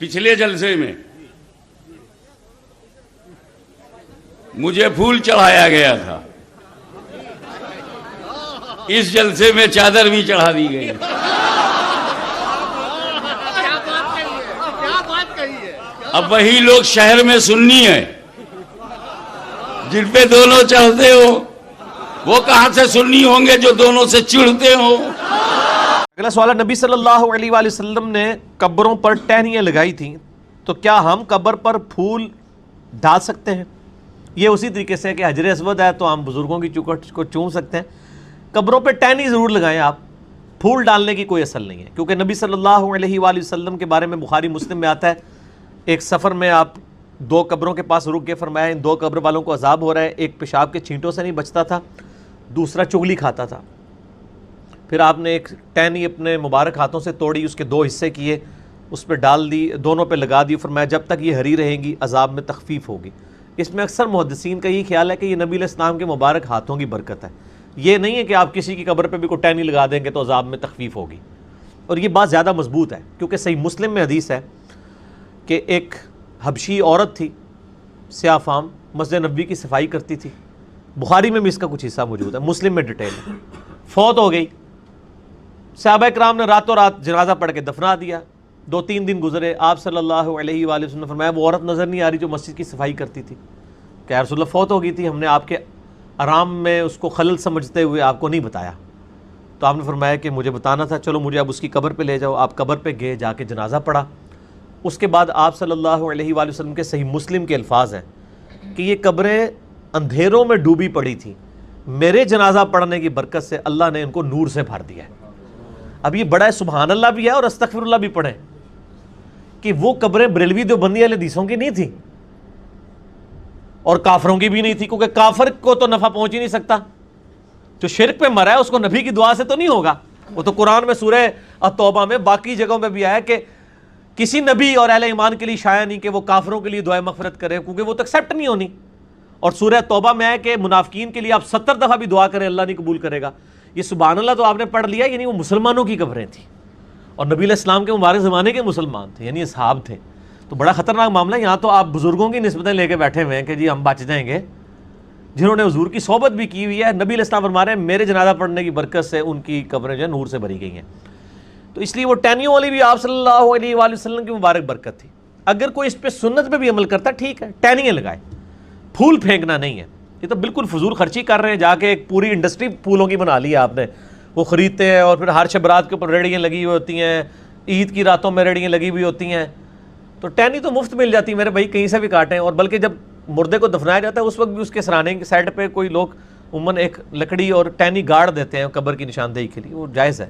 پچھلے جلسے میں مجھے پھول چڑھایا گیا تھا، اس جلسے میں چادر بھی چڑھا دی گئی۔ اب وہی لوگ شہر میں سنی ہیں جن پہ دونوں چڑھتے ہو، وہ کہاں سے سنی ہوں گے جو دونوں سے چڑھتے ہوں؟ اگلا سوال ہے، نبی صلی اللہ علیہ وآلہ وسلم نے قبروں پر ٹہنیاں لگائی تھیں، تو کیا ہم قبر پر پھول ڈال سکتے ہیں؟ یہ اسی طریقے سے کہ حجر اسود ہے تو ہم بزرگوں کی چوکھٹ کو چوم سکتے ہیں، قبروں پہ ٹہنی ضرور لگائیں آپ، پھول ڈالنے کی کوئی اصل نہیں ہے، کیونکہ نبی صلی اللہ علیہ وآلہ وسلم کے بارے میں بخاری مسلم میں آتا ہے، ایک سفر میں آپ دو قبروں کے پاس رک کے فرمایا ان دو قبر والوں کو عذاب ہو رہا ہے، ایک پیشاب کے چھینٹوں سے نہیں بچتا تھا، دوسرا چغلی کھاتا تھا۔ پھر آپ نے ایک ٹہنی اپنے مبارک ہاتھوں سے توڑی، اس کے دو حصے کیے، اس پہ ڈال دی، دونوں پہ لگا دی، فرمایا جب تک یہ ہری رہیں گی عذاب میں تخفیف ہوگی۔ اس میں اکثر محدثین کا یہ خیال ہے کہ یہ نبی علیہ السلام کے مبارک ہاتھوں کی برکت ہے، یہ نہیں ہے کہ آپ کسی کی قبر پہ بھی کوئی ٹہنی لگا دیں گے تو عذاب میں تخفیف ہوگی، اور یہ بات زیادہ مضبوط ہے کیونکہ صحیح مسلم میں حدیث ہے کہ ایک حبشی عورت تھی سیاہ فام، مسجد نبوی کی صفائی کرتی تھی، بخاری میں بھی اس کا کچھ حصہ موجود ہے، مسلم میں ڈیٹیل ہے، فوت ہو گئی، صحابہ کرام نے راتوں رات جنازہ پڑھ کے دفنا دیا، 2-3 دن گزرے، آپ صلی اللہ علیہ وآلہ وسلم نے فرمایا وہ عورت نظر نہیں آ رہی جو مسجد کی صفائی کرتی تھی، کہ یا رسول اللہ فوت ہو گئی تھی، ہم نے آپ کے آرام میں اس کو خلل سمجھتے ہوئے آپ کو نہیں بتایا، تو آپ نے فرمایا کہ مجھے بتانا تھا، چلو مجھے اب اس کی قبر پہ لے جاؤ۔ آپ قبر پہ گئے، جا کے جنازہ پڑھا، اس کے بعد آپ صلی اللہ علیہ وآلہ وسلم کے صحیح مسلم کے الفاظ ہیں کہ یہ قبریں اندھیروں میں ڈوبی پڑی تھیں، میرے جنازہ پڑھنے کی برکت سے اللہ نے ان کو نور سے بھر دیا ہے۔ اب یہ بڑا سبحان اللہ بھی ہے اور استغفر اللہ بھی پڑھیں کہ وہ قبریں بریلوی دیوبندی والے حدیثوں کی نہیں تھی اور کافروں کی بھی نہیں تھی، کیونکہ کافر کو تو نفع پہنچ ہی نہیں سکتا، جو شرک پہ مرا ہے اس کو نبی کی دعا سے تو نہیں ہوگا، وہ تو قرآن میں سورہ التوبہ میں باقی جگہوں پہ بھی آیا کہ کسی نبی اور اہل ایمان کے لیے شایع نہیں کہ وہ کافروں کے لیے دعائے مغفرت کرے، کیونکہ وہ تو ایکسیپٹ نہیں ہونی، اور سورہ توبہ میں ہے کہ منافقین کے لیے آپ 70 دفعہ بھی دعا کریں اللہ نہیں قبول کرے گا۔ یہ سبحان اللہ تو آپ نے پڑھ لیا، یعنی وہ مسلمانوں کی قبریں تھیں اور نبی علیہ السلام کے مبارک زمانے کے مسلمان تھے، یعنی اصحاب تھے، تو بڑا خطرناک معاملہ ہے۔ یہاں تو آپ بزرگوں کی نسبتیں لے کے بیٹھے ہوئے ہیں کہ جی ہم بچ جائیں گے، جنہوں نے حضور کی صحبت بھی کی ہوئی ہے، نبی علیہ السلام فرما رہے ہیں میرے جنازہ پڑھنے کی برکت سے ان کی قبریں جو ہے نور سے بھری گئی ہیں، تو اس لیے وہ ٹہنیوں والی بھی آپ صلی اللہ علیہ وآلہ وسلم کی مبارک برکت تھی۔ اگر کوئی اس پہ سنت پہ بھی عمل کرتا ٹھیک ہے، ٹہنیاں لگائے، پھول پھینکنا نہیں ہے، یہ تو بالکل فضول خرچی کر رہے ہیں، جا کے ایک پوری انڈسٹری پھولوں کی بنا لی ہے آپ نے، وہ خریدتے ہیں اور پھر ہر شب رات کے اوپر ریڑیاں لگی ہوئی ہوتی ہیں، عید کی راتوں میں ریڑیاں لگی ہوئی ہوتی ہیں، تو ٹہنی تو مفت مل جاتی ہے میرے بھائی، کہیں سے بھی کاٹیں، اور بلکہ جب مردے کو دفنایا جاتا ہے اس وقت بھی اس کے سرانے کی سائڈ پہ کوئی لوگ عموماً ایک لکڑی اور ٹہنی گاڑ دیتے ہیں قبر کی نشاندہی کے لیے، وہ جائز ہے۔